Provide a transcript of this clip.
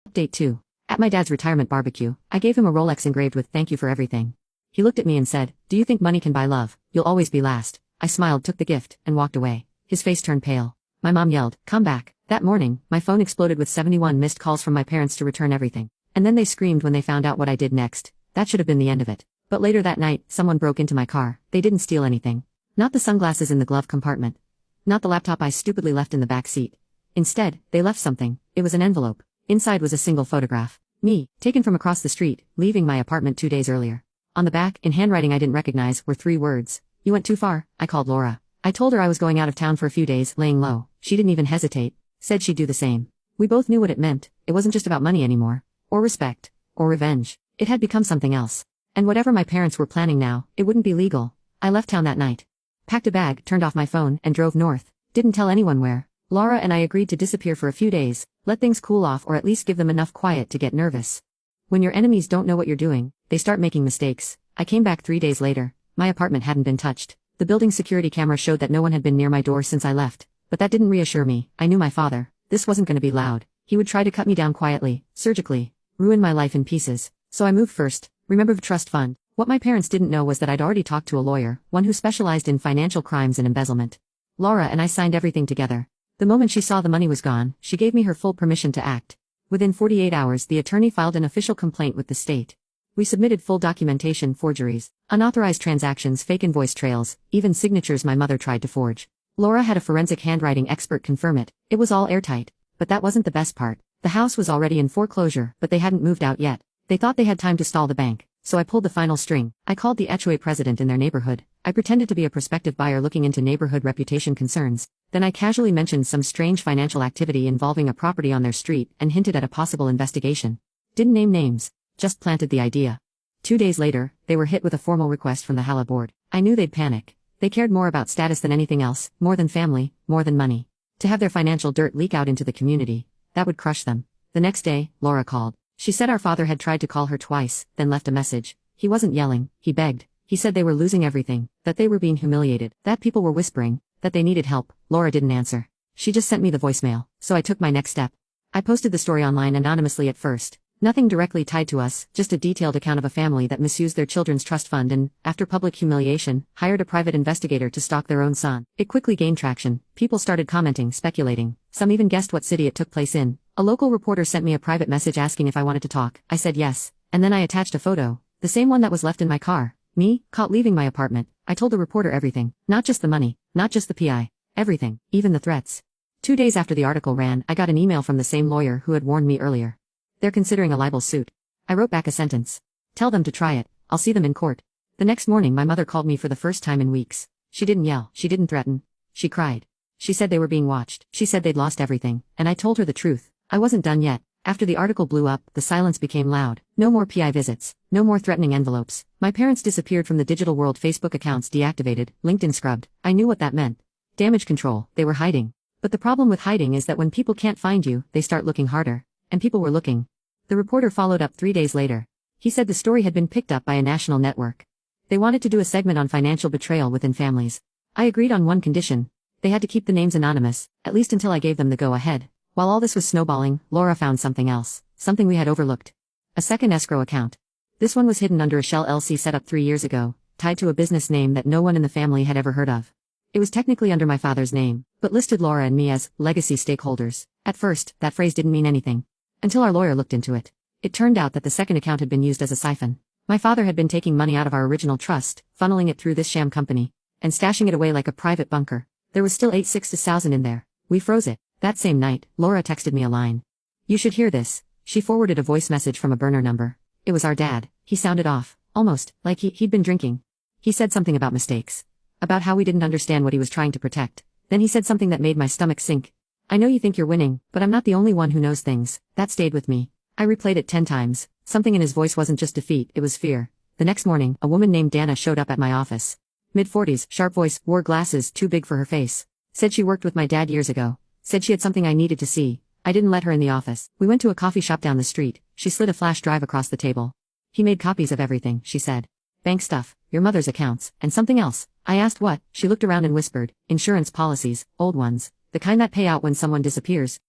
Update 2. At my dad's retirement barbecue, I gave him a Rolex engraved with "Thank you for everything." He looked at me and said, "Do you think money can buy love? You'll always be last." I smiled, took the gift, and walked away. His face turned pale. My mom yelled, "Come back." That morning, my phone exploded with 71 missed calls from my parents to return everything. And then they screamed when they found out what I did next. That should have been the end of it. But later that night, someone broke into my car. They didn't steal anything. Not the sunglasses in the glove compartment. Not the laptop I stupidly left in the back seat. Instead, they left something. It was an envelope. Inside was a single photograph. Me, taken from across the street, leaving my apartment 2 days earlier. On the back, in handwriting I didn't recognize, were 3 words. "You went too far." I called Laura. I told her I was going out of town for a few days, laying low. She didn't even hesitate. Said she'd do the same. We both knew what it meant. It wasn't just about money anymore. Or respect. Or revenge. It had become something else. And whatever my parents were planning now, it wouldn't be legal. I left town that night. Packed a bag, turned off my phone, and drove north. Didn't tell anyone where. Laura and I agreed to disappear for a few days, let things cool off, or at least give them enough quiet to get nervous. When your enemies don't know what you're doing, they start making mistakes. I came back 3 days later. My apartment hadn't been touched. The building's security camera showed that no one had been near my door since I left. But that didn't reassure me. I knew my father. This wasn't going to be loud. He would try to cut me down quietly, surgically, ruin my life in pieces. So I moved first. Remember the trust fund. What my parents didn't know was that I'd already talked to a lawyer, one who specialized in financial crimes and embezzlement. Laura and I signed everything together. The moment she saw the money was gone, she gave me her full permission to act. Within 48 hours, the attorney filed an official complaint with the state. We submitted full documentation, forgeries, unauthorized transactions, fake invoice trails, even signatures my mother tried to forge. Laura had a forensic handwriting expert confirm it. It was all airtight. But that wasn't the best part. The house was already in foreclosure, but they hadn't moved out yet. They thought they had time to stall the bank. So I pulled the final string. I called the HOA president in their neighborhood. I pretended to be a prospective buyer looking into neighborhood reputation concerns. Then I casually mentioned some strange financial activity involving a property on their street and hinted at a possible investigation. Didn't name names. Just planted the idea. 2 days later, they were hit with a formal request from the HALA board. I knew they'd panic. They cared more about status than anything else, more than family, more than money. To have their financial dirt leak out into the community, that would crush them. The next day, Laura called. She said our father had tried to call her twice, then left a message. He wasn't yelling, he begged. He said they were losing everything, that they were being humiliated, that people were whispering, that they needed help. Laura didn't answer. She just sent me the voicemail, so I took my next step. I posted the story online anonymously at first. Nothing directly tied to us, just a detailed account of a family that misused their children's trust fund and, after public humiliation, hired a private investigator to stalk their own son. It quickly gained traction. People started commenting, speculating. Some even guessed what city it took place in. A local reporter sent me a private message asking if I wanted to talk. I said yes, and then I attached a photo, the same one that was left in my car. Me, caught leaving my apartment. I told the reporter everything. Not just the money, not just the PI. Everything, even the threats. 2 days after the article ran, I got an email from the same lawyer who had warned me earlier. They're considering a libel suit. I wrote back a sentence. Tell them to try it. I'll see them in court. The next morning my mother called me for the first time in weeks. She didn't yell, she didn't threaten. She cried. She said they were being watched. She said they'd lost everything, and I told her the truth. I wasn't done yet. After the article blew up, the silence became loud. No more PI visits. No more threatening envelopes. My parents disappeared from the digital world, Facebook accounts deactivated, LinkedIn scrubbed. I knew what that meant. Damage control. They were hiding. But the problem with hiding is that when people can't find you, they start looking harder. And people were looking. The reporter followed up 3 days later. He said the story had been picked up by a national network. They wanted to do a segment on financial betrayal within families. I agreed on one condition. They had to keep the names anonymous, at least until I gave them the go-ahead. While all this was snowballing, Laura found something else, something we had overlooked. A second escrow account. This one was hidden under a shell LC set up 3 years ago, tied to a business name that no one in the family had ever heard of. It was technically under my father's name, but listed Laura and me as legacy stakeholders. At first, that phrase didn't mean anything. Until our lawyer looked into it. It turned out that the second account had been used as a siphon. My father had been taking money out of our original trust, funneling it through this sham company, and stashing it away like a private bunker. There was still 86,000 in there. We froze it. That same night, Laura texted me a line. "You should hear this." She forwarded a voice message from a burner number. It was our dad. He sounded off, almost like he'd been drinking. He said something about mistakes. About how we didn't understand what he was trying to protect. Then he said something that made my stomach sink. "I know you think you're winning, but I'm not the only one who knows things." That stayed with me. I replayed it 10 times. Something in his voice wasn't just defeat, it was fear. The next morning, a woman named Dana showed up at my office. Mid-40s, sharp voice, wore glasses too big for her face. Said she worked with my dad years ago. Said she had something I needed to see. I didn't let her in the office. We went to a coffee shop down the street. She slid a flash drive across the table. "He made copies of everything," she said. "Bank stuff, your mother's accounts, and something else." I asked what. She looked around and whispered, "Insurance policies, old ones. The kind that pay out when someone disappears."